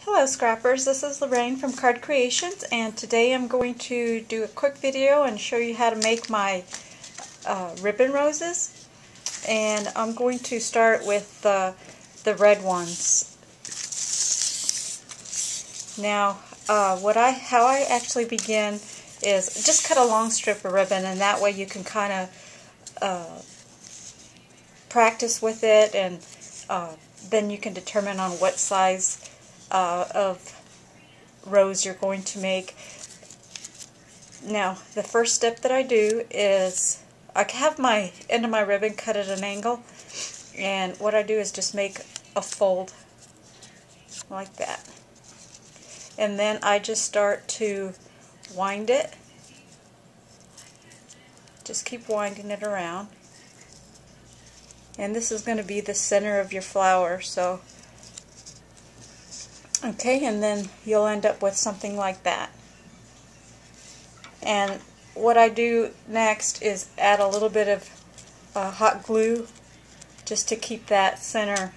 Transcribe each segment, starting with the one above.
Hello Scrappers, this is Lorraine from Card Creations, and today I'm going to do a quick video and show you how to make my ribbon roses. And I'm going to start with the red ones. Now how I actually begin is just cut a long strip of ribbon, and that way you can kind of practice with it, and then you can determine on what size of rose you're going to make. Now, the first step that I do is I have my end of my ribbon cut at an angle, and what I do is just make a fold like that, and then I just start to wind it. Just keep winding it around, and this is going to be the center of your flower. So okay, and then you'll end up with something like that. And what I do next is add a little bit of hot glue just to keep that center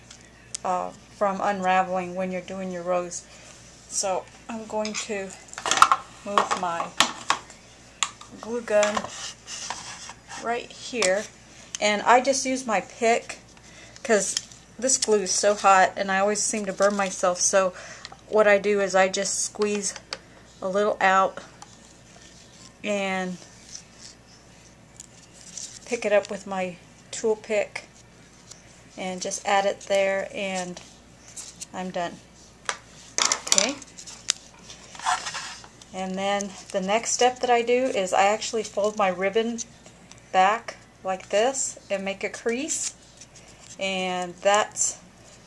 from unraveling when you're doing your rose. So I'm going to move my glue gun right here, and I just use my pick because this glue is so hot and I always seem to burn myself. So what I do is I just squeeze a little out and pick it up with my tool pick and just add it there, and I'm done. Okay. And then the next step that I do is I actually fold my ribbon back like this and make a crease, and that's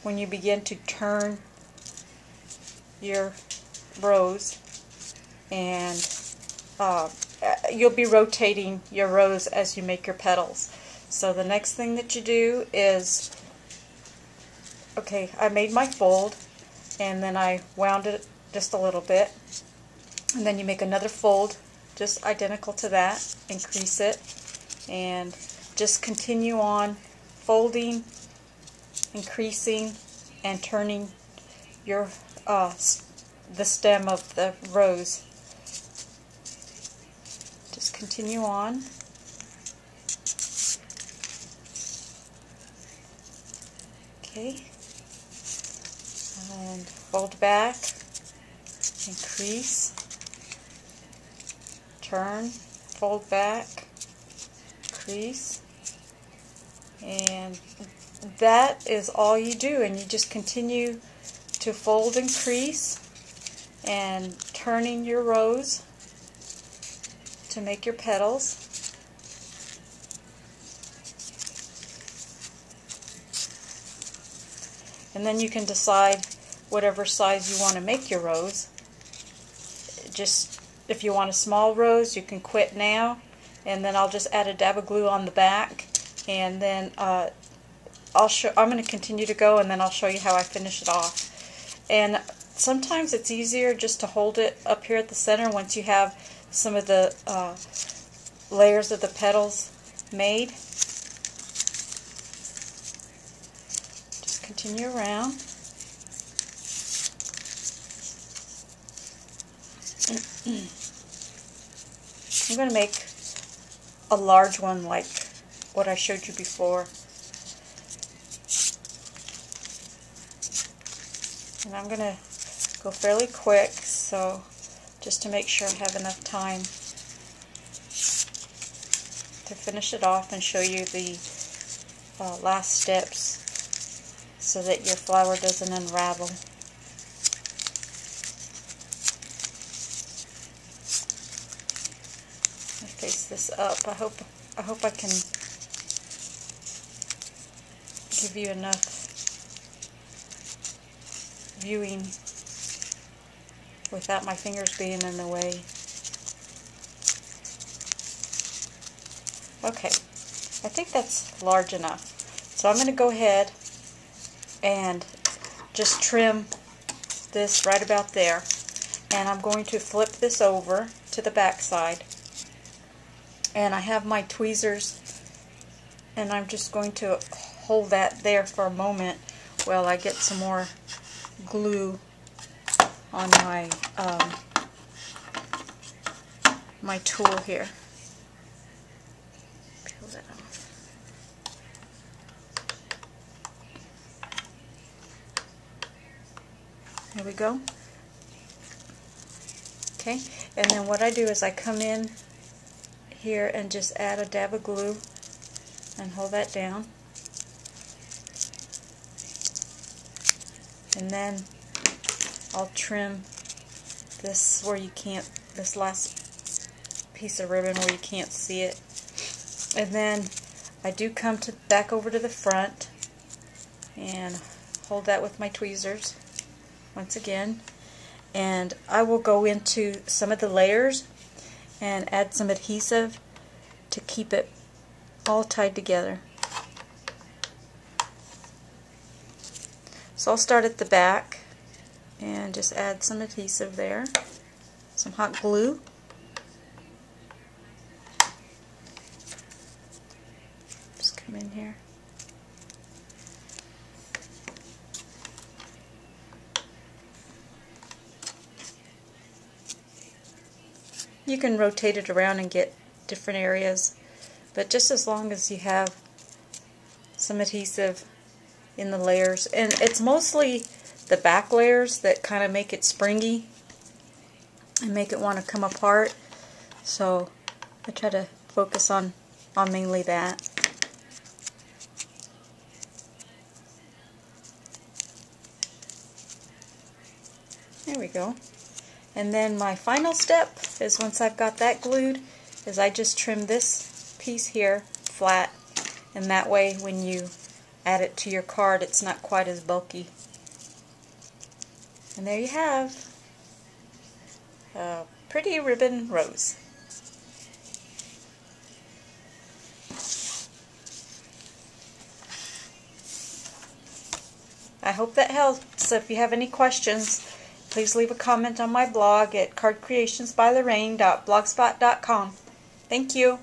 when you begin to turn your rose, and you'll be rotating your rose as you make your petals. So the next thing that you do is, okay, I made my fold and then I wound it just a little bit, and then you make another fold just identical to that, increase it, and just continue on folding, increasing, and turning your the stem of the rose. Just continue on. Okay. And fold back, increase, turn, fold back, increase, and that is all you do. And you just continue to fold and crease and turning your rose to make your petals. And then you can decide whatever size you want to make your rose. Just if you want a small rose, you can quit now, and then I'll just add a dab of glue on the back, and then I'm going to continue to go, and then I'll show you how I finish it off. And sometimes it's easier just to hold it up here at the center once you have some of the layers of the petals made. Just continue around. I'm going to make a large one like what I showed you before. And I'm going to go fairly quick, so just to make sure I have enough time to finish it off and show you the last steps so that your flower doesn't unravel. I face this up. I hope I can give you enough viewing without my fingers being in the way. Okay, I think that's large enough. So I'm going to go ahead and just trim this right about there. And I'm going to flip this over to the back side. And I have my tweezers, and I'm just going to hold that there for a moment while I get some more glue on my my tool here. Peel that off. There we go. Okay, and then what I do is I come in here and just add a dab of glue and hold that down. And then I'll trim this where you can't, this last piece of ribbon where you can't see it. And then I do come back over to the front and hold that with my tweezers once again. And I will go into some of the layers and add some adhesive to keep it all tied together. So I'll start at the back and just add some adhesive there, some hot glue. Just come in here. You can rotate it around and get different areas, but just as long as you have some adhesive in the layers. And it's mostly the back layers that kind of make it springy and make it want to come apart. So I try to focus on mainly that. There we go. And then my final step is, once I've got that glued, is I just trim this piece here flat, and that way when you add it to your card it's not quite as bulky. And there you have a pretty ribbon rose. I hope that helps. If you have any questions, please leave a comment on my blog at cardcreationsbylorraine.blogspot.com. Thank you.